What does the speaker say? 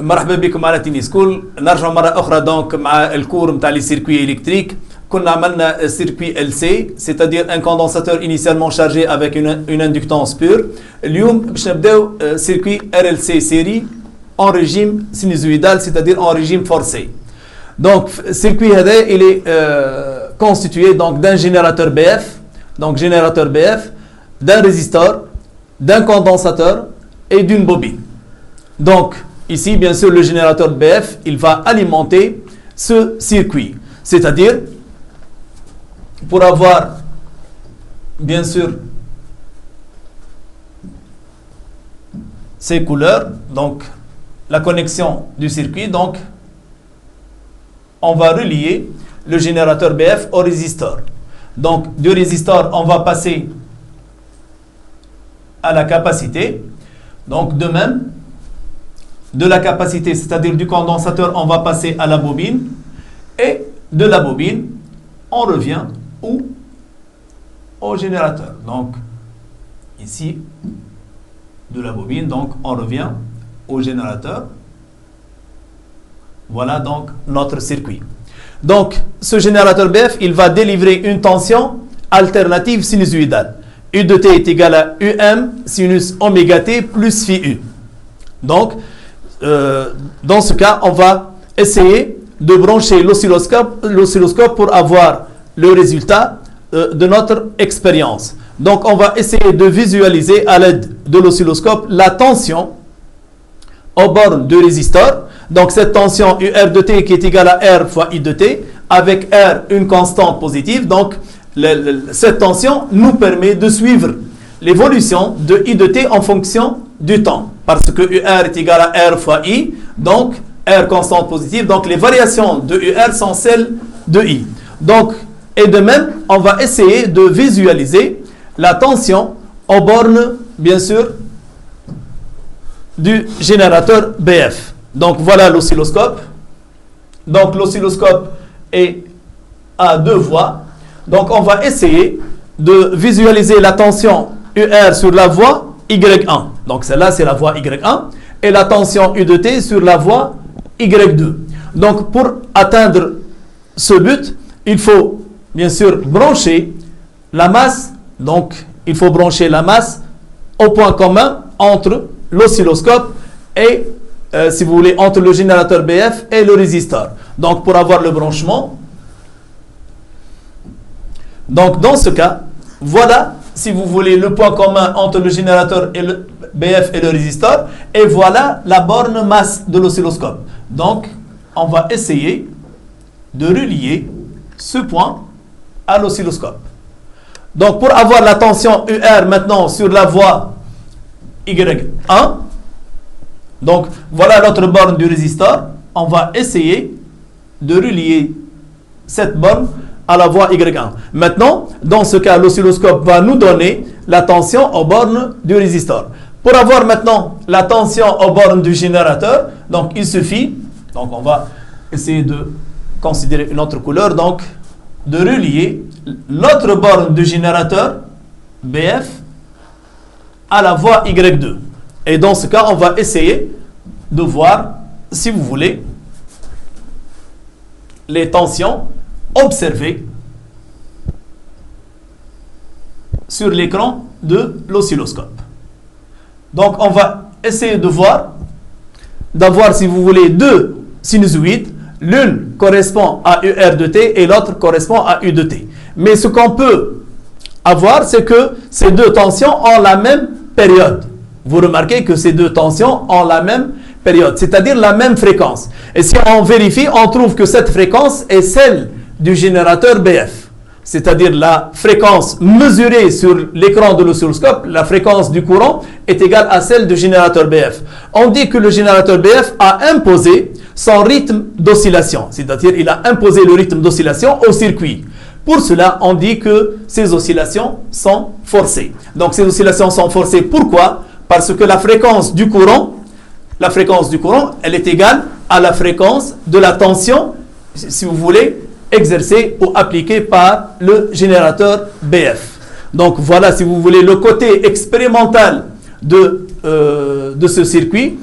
مرحبا بكم على تيني سكول. نرجع مرة أخرى دونك مع الكور متاع لي سيركوي إلكتريك. كنا عملنا circuit LC, c'est-à-dire un condensateur initialement chargé avec une inductance pure. اليوم باش نبداو circuit RLC série en régime sinusoïdal, c'est-à-dire en régime forcé. Donc circuit هذا il est constitué donc d'un générateur BF, donc générateur BF, d'un résisteur, d'un condensateur et d'une bobine. Donc ici bien sûr le générateur BF il va alimenter ce circuit, c'est-à-dire pour avoir bien sûr ces couleurs, donc la connexion du circuit, donc on va relier le générateur BF au résisteur. Donc du résisteur on va passer à la capacité, donc de même de la capacité, c'est-à-dire du condensateur on va passer à la bobine, et de la bobine on revient au générateur. Donc ici de la bobine, donc on revient au générateur. Voilà donc notre circuit. Donc ce générateur BF il va délivrer une tension alternative sinusoïdale. U de t est égal à UM sinus oméga t plus phi U. Donc dans ce cas on va essayer de brancher l'oscilloscope pour avoir le résultat de notre expérience. Donc on va essayer de visualiser à l'aide de l'oscilloscope la tension aux bornes de résisteur. Donc cette tension UR de t qui est égale à R fois I de t, avec R une constante positive. Donc cette tension nous permet de suivre l'évolution de I de t en fonction du temps. Parce que UR est égal à R fois I, donc R constante positive, donc les variations de UR sont celles de I. Donc, et de même, on va essayer de visualiser la tension aux bornes, bien sûr, du générateur BF. Donc voilà l'oscilloscope. Donc l'oscilloscope est à deux voies. Donc on va essayer de visualiser la tension UR sur la voie Y1. Donc celle-là c'est la voie Y1. Et la tension U de t sur la voie Y2. Donc pour atteindre ce but, il faut bien sûr brancher la masse. Donc il faut brancher la masse au point commun entre l'oscilloscope et si vous voulez entre le générateur BF et le résisteur. Donc pour avoir le branchement, donc dans ce cas, voilà si vous voulez le point commun entre le générateur et le BF et le résisteur, et voilà la borne masse de l'oscilloscope. Donc on va essayer de relier ce point à l'oscilloscope. Donc pour avoir la tension UR maintenant sur la voie Y1, donc voilà notre borne du résisteur, on va essayer de relier cette borne à la voie Y1. Maintenant, dans ce cas, l'oscilloscope va nous donner la tension aux bornes du résisteur. Pour avoir maintenant la tension aux bornes du générateur, donc il suffit, donc on va essayer de considérer une autre couleur, donc de relier l'autre borne du générateur BF à la voie Y2. Et dans ce cas, on va essayer de voir, si vous voulez, les tensions observées sur l'écran de l'oscilloscope. Donc on va essayer de voir, d'avoir si vous voulez deux sinusoïdes, l'une correspond à UR de t et l'autre correspond à U de t. Mais ce qu'on peut avoir, c'est que ces deux tensions ont la même période. Vous remarquez que ces deux tensions ont la même période, c'est-à-dire la même fréquence. Et si on vérifie, on trouve que cette fréquence est celle du générateur BF. C'est-à-dire la fréquence mesurée sur l'écran de l'oscilloscope, la fréquence du courant est égale à celle du générateur BF. On dit que le générateur BF a imposé son rythme d'oscillation, c'est-à-dire il a imposé le rythme d'oscillation au circuit. Pour cela, on dit que ces oscillations sont forcées. Donc ces oscillations sont forcées, pourquoi? Parce que la fréquence du courant, elle est égale à la fréquence de la tension, si vous voulez, exercée ou appliquée par le générateur BF. Donc voilà, si vous voulez, le côté expérimental de ce circuit.